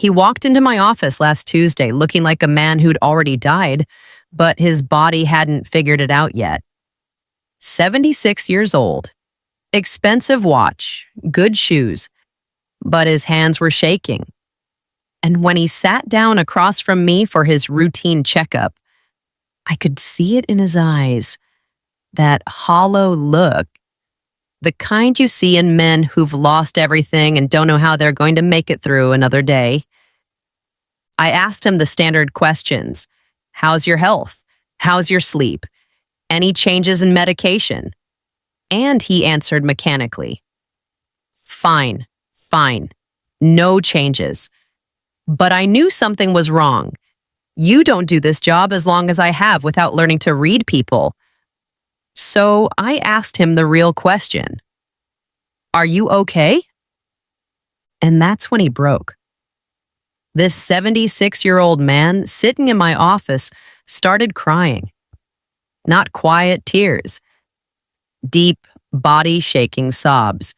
He walked into my office last Tuesday looking like a man who'd already died, but his body hadn't figured it out yet. 76 years old. Expensive watch, good shoes, but his hands were shaking. And when he sat down across from me for his routine checkup, I could see it in his eyes, that hollow look, the kind you see in men who've lost everything and don't know how they're going to make it through another day. I asked him the standard questions. How's your health? How's your sleep? Any changes in medication? And he answered mechanically. Fine. No changes. But I knew something was wrong. You don't do this job as long as I have without learning to read people. So I asked him the real question. Are you okay? And that's when he broke. This 76-year-old man sitting in my office started crying. Not quiet tears. Deep, body-shaking sobs.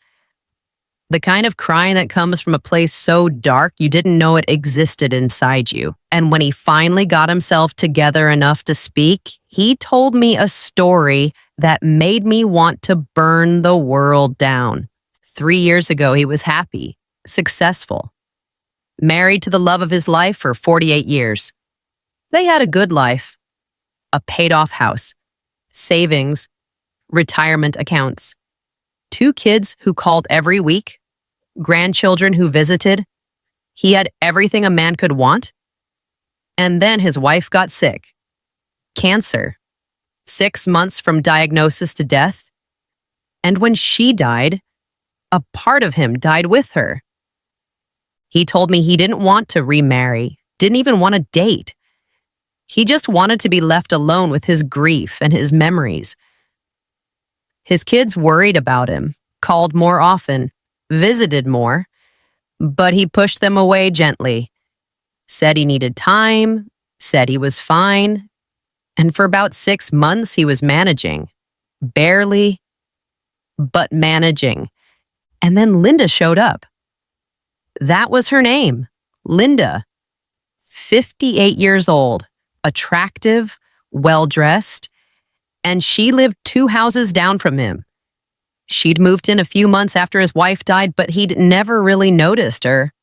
The kind of crying that comes from a place so dark you didn't know it existed inside you. And when he finally got himself together enough to speak, he told me a story that made me want to burn the world down. 3 years ago, he was happy, successful, married to the love of his life for 48 years. They had a good life, a paid-off house, savings, retirement accounts, 2 kids who called every week, grandchildren who visited. He had everything a man could want. And then his wife got sick. Cancer. 6 months from diagnosis to death. And when she died, a part of him died with her. He told me he didn't want to remarry, didn't even want to date. He just wanted to be left alone with his grief and his memories. His kids worried about him, called more often, visited more, but he pushed them away gently, said he needed time, said he was fine, and for about 6 months he was managing. Barely, but managing. And then Linda showed up. That was her name, Linda. 58 years old, attractive, well-dressed, and she lived 2 houses down from him. She'd moved in a few months after his wife died, but he'd never really noticed her.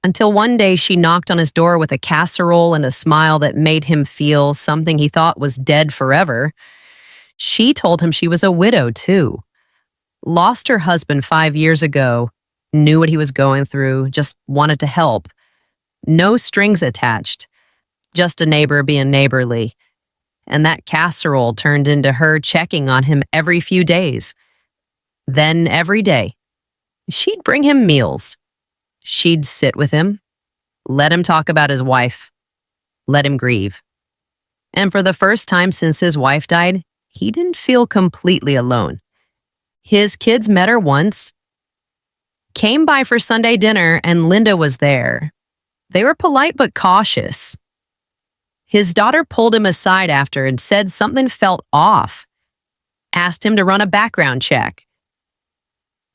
Until one day she knocked on his door with a casserole and a smile that made him feel something he thought was dead forever. She told him she was a widow, too. Lost her husband 5 years ago, knew what he was going through, just wanted to help. No strings attached, just a neighbor being neighborly. And that casserole turned into her checking on him every few days. Then every day, she'd bring him meals. She'd sit with him, let him talk about his wife, let him grieve. And for the first time since his wife died, he didn't feel completely alone. His kids met her once, came by for Sunday dinner, and Linda was there. They were polite but cautious. His daughter pulled him aside after and said something felt off, asked him to run a background check,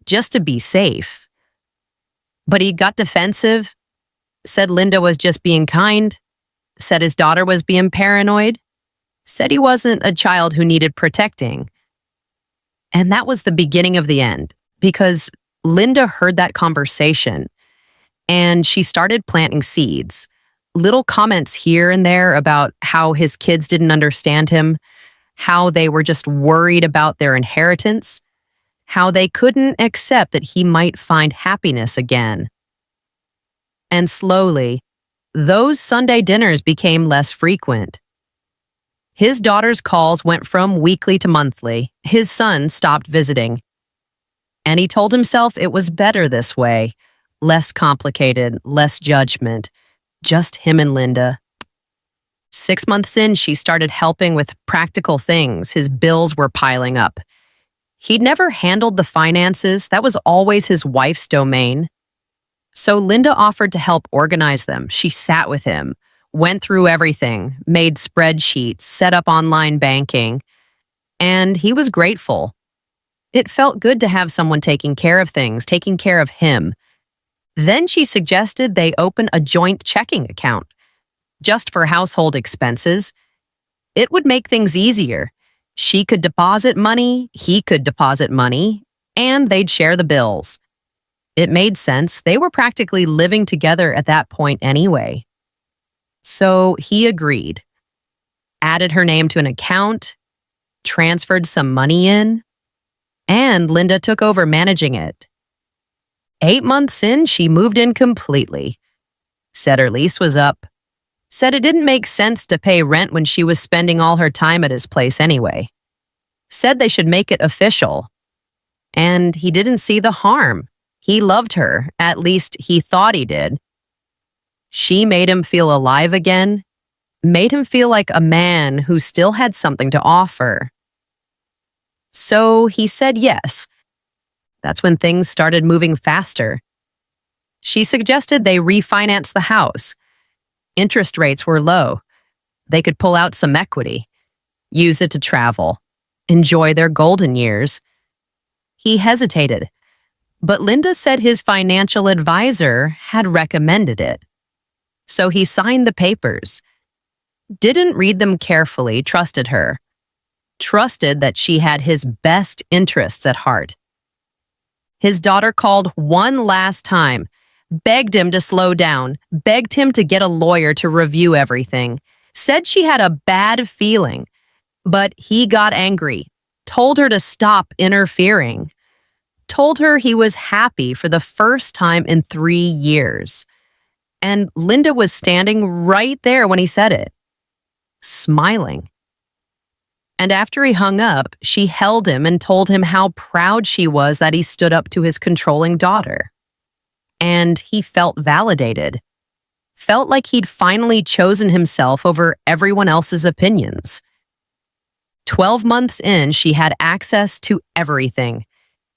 just to be safe. But he got defensive, said Linda was just being kind, said his daughter was being paranoid, said he wasn't a child who needed protecting. And that was the beginning of the end, because Linda heard that conversation and she started planting seeds. Little comments here and there about how his kids didn't understand him, how they were just worried about their inheritance, how they couldn't accept that he might find happiness again. And slowly, those Sunday dinners became less frequent. His daughter's calls went from weekly to monthly. His son stopped visiting. And he told himself it was better this way, less complicated, less judgment, just him and Linda. 6 months in, she started helping with practical things. His bills were piling up. He'd never handled the finances. That was always his wife's domain. So Linda offered to help organize them. She sat with him, went through everything, made spreadsheets, set up online banking, and he was grateful. It felt good to have someone taking care of things, taking care of him. Then she suggested they open a joint checking account, just for household expenses. It would make things easier. She could deposit money, he could deposit money, and they'd share the bills. It made sense. They were practically living together at that point anyway. So he agreed, added her name to an account, transferred some money in, and Linda took over managing it. 8 months in, she moved in completely. Said her lease was up. Said it didn't make sense to pay rent when she was spending all her time at his place anyway. Said they should make it official. And he didn't see the harm. He loved her, at least he thought he did. She made him feel alive again, made him feel like a man who still had something to offer. So he said yes. That's when things started moving faster. She suggested they refinance the house. Interest rates were low. They could pull out some equity, use it to travel, enjoy their golden years. He hesitated, but Linda said his financial advisor had recommended it. So he signed the papers. Didn't read them carefully, trusted her. Trusted that she had his best interests at heart. His daughter called one last time, begged him to slow down, begged him to get a lawyer to review everything, said she had a bad feeling, but he got angry, told her to stop interfering, told her he was happy for the first time in 3 years. And Linda was standing right there when he said it, smiling. And after he hung up, she held him and told him how proud she was that he stood up to his controlling daughter. And he felt validated. Felt like he'd finally chosen himself over everyone else's opinions. 12 months in, she had access to everything.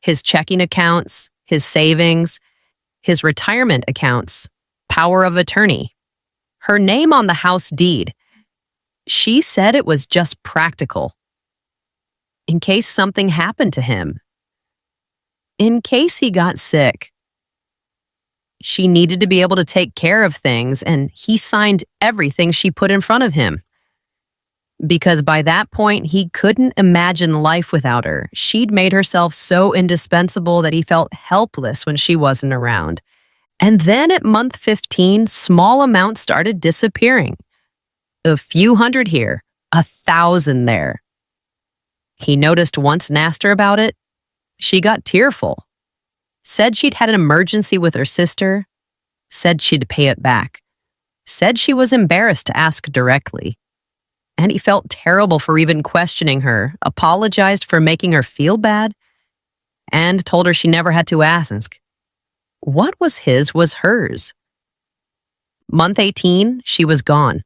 His checking accounts, his savings, his retirement accounts, power of attorney, her name on the house deed. She said it was just practical. In case something happened to him. In case he got sick. She needed to be able to take care of things, and he signed everything she put in front of him. Because by that point, he couldn't imagine life without her. She'd made herself so indispensable that he felt helpless when she wasn't around. And then at month 15, small amounts started disappearing. A few hundred here, 1,000 there. He noticed once and asked her about it. She got tearful. Said she'd had an emergency with her sister. Said she'd pay it back. Said she was embarrassed to ask directly. And he felt terrible for even questioning her, apologized for making her feel bad, and told her she never had to ask. What was his was hers. Month 18, she was gone.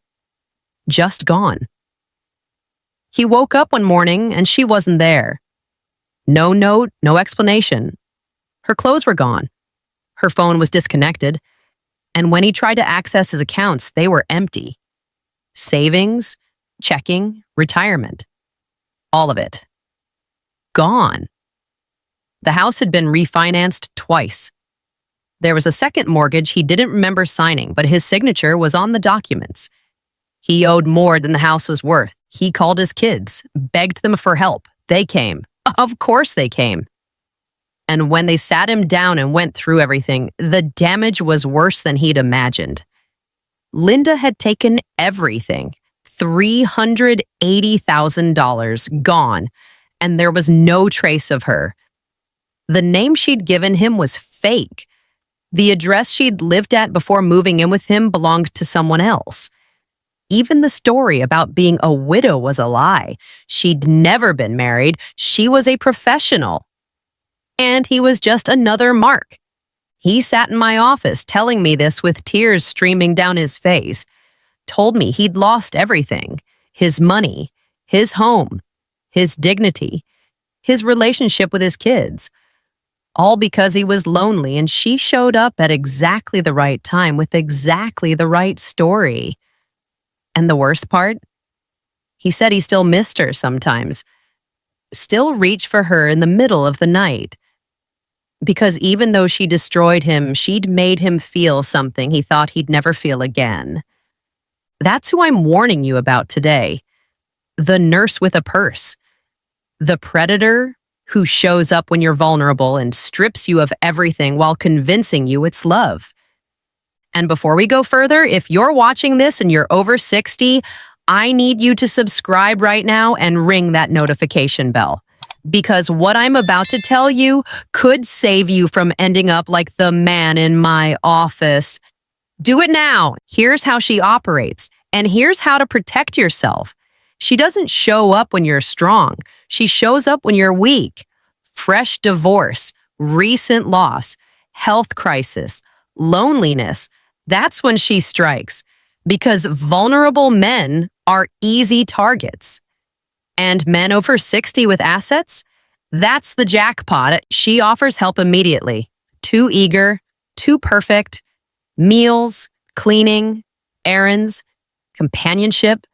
Just gone. He woke up one morning and she wasn't there. No note, no explanation. Her clothes were gone. Her phone was disconnected. And when he tried to access his accounts, they were empty. Savings, checking, retirement. All of it. Gone. The house had been refinanced twice. There was a second mortgage he didn't remember signing, but his signature was on the documents. He owed more than the house was worth. He called his kids, begged them for help. They came. Of course they came. And when they sat him down and went through everything, the damage was worse than he'd imagined. Linda had taken everything. $380,000 gone, and there was no trace of her. The name she'd given him was fake. The address she'd lived at before moving in with him belonged to someone else. Even the story about being a widow was a lie. She'd never been married. She was a professional. And he was just another Mark. He sat in my office telling me this with tears streaming down his face. Told me he'd lost everything. His money, his home, his dignity, his relationship with his kids. All because he was lonely, and she showed up at exactly the right time with exactly the right story. And the worst part? He said he still missed her sometimes. Still reached for her in the middle of the night. Because even though she destroyed him, she'd made him feel something he thought he'd never feel again. That's who I'm warning you about today. The nurse with a purse. The predator who shows up when you're vulnerable and strips you of everything while convincing you it's love. And before we go further, if you're watching this and you're over 60, I need you to subscribe right now and ring that notification bell. Because what I'm about to tell you could save you from ending up like the man in my office. Do it now. Here's how she operates, and here's how to protect yourself. She doesn't show up when you're strong. She shows up when you're weak. Fresh divorce, recent loss, health crisis, loneliness. That's when she strikes, because vulnerable men are easy targets. And men over 60 with assets? That's the jackpot. She offers help immediately. Too eager, too perfect, meals, cleaning, errands, companionship.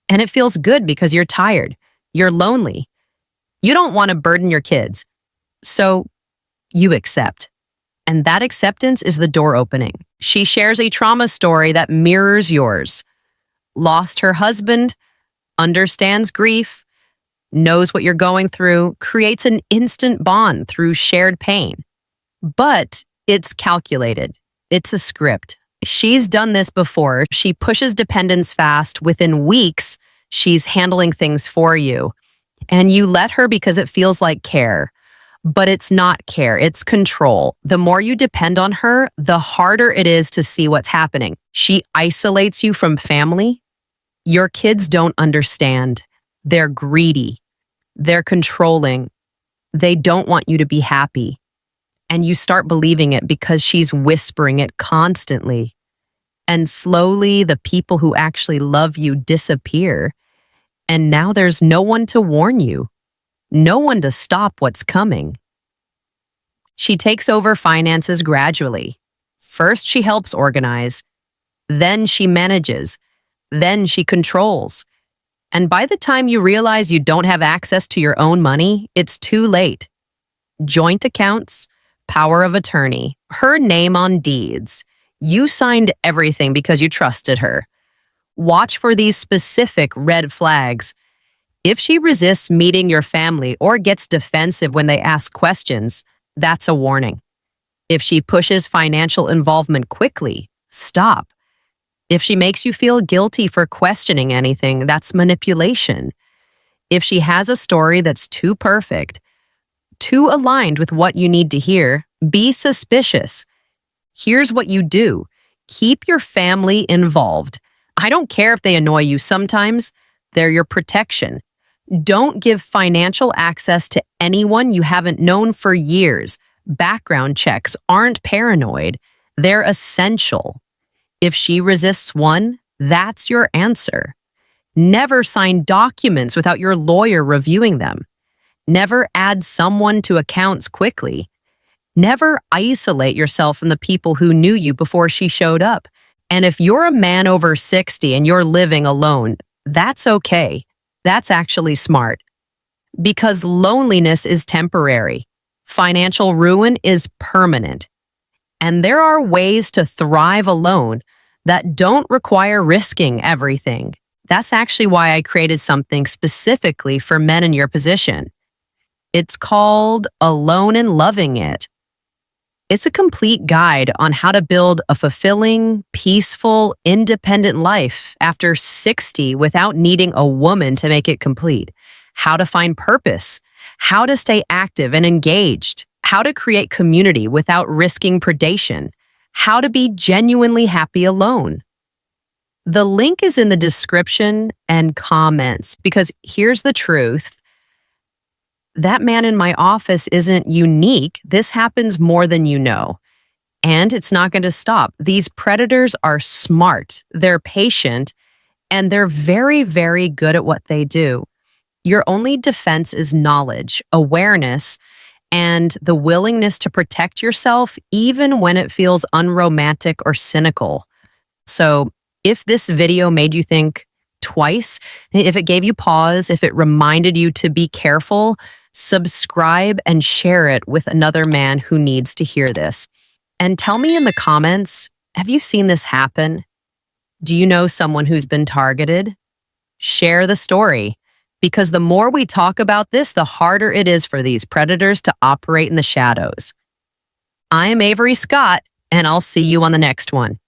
And it feels good because you're tired. You're lonely. You don't want to burden your kids. So you accept. And that acceptance is the door opening. She shares a trauma story that mirrors yours. Lost her husband, understands grief, knows what you're going through, creates an instant bond through shared pain. But it's calculated. It's a script. She's done this before. She pushes dependence fast. Within weeks, she's handling things for you. And you let her because it feels like care. But it's not care, it's control. The more you depend on her, the harder it is to see what's happening. She isolates you from family. Your kids don't understand. They're greedy. They're controlling. They don't want you to be happy. And you start believing it because she's whispering it constantly. And slowly, the people who actually love you disappear. And now there's no one to warn you. No one to stop what's coming. She takes over finances gradually. First, she helps organize. Then she manages. Then she controls. And by the time you realize you don't have access to your own money, it's too late. Joint accounts, power of attorney, her name on deeds. You signed everything because you trusted her. Watch for these specific red flags. If she resists meeting your family or gets defensive when they ask questions, that's a warning. If she pushes financial involvement quickly, stop. If she makes you feel guilty for questioning anything, that's manipulation. If she has a story that's too perfect, too aligned with what you need to hear, be suspicious. Here's what you do. Keep your family involved. I don't care if they annoy you sometimes. They're your protection. Don't give financial access to anyone you haven't known for years. Background checks aren't paranoid. They're essential. If she resists one, that's your answer. Never sign documents without your lawyer reviewing them. Never add someone to accounts quickly. Never isolate yourself from the people who knew you before she showed up. And if you're a man over 60 and you're living alone, that's okay. That's actually smart. Because loneliness is temporary. Financial ruin is permanent. And there are ways to thrive alone that don't require risking everything. That's actually why I created something specifically for men in your position. It's called Alone and Loving It. It's a complete guide on how to build a fulfilling, peaceful, independent life after 60 without needing a woman to make it complete. How to find purpose, how to stay active and engaged, how to create community without risking predation, how to be genuinely happy alone. The link is in the description and comments because here's the truth. That man in my office isn't unique. This happens more than you know. And it's not going to stop. These predators are smart, they're patient, and they're very, very good at what they do. Your only defense is knowledge, awareness, and the willingness to protect yourself even when it feels unromantic or cynical. So if this video made you think twice, if it gave you pause, if it reminded you to be careful, subscribe and share it with another man who needs to hear this. And tell me in the comments, have you seen this happen? Do you know someone who's been targeted? Share the story, because the more we talk about this, the harder it is for these predators to operate in the shadows. I am Avery Scott, and I'll see you on the next one.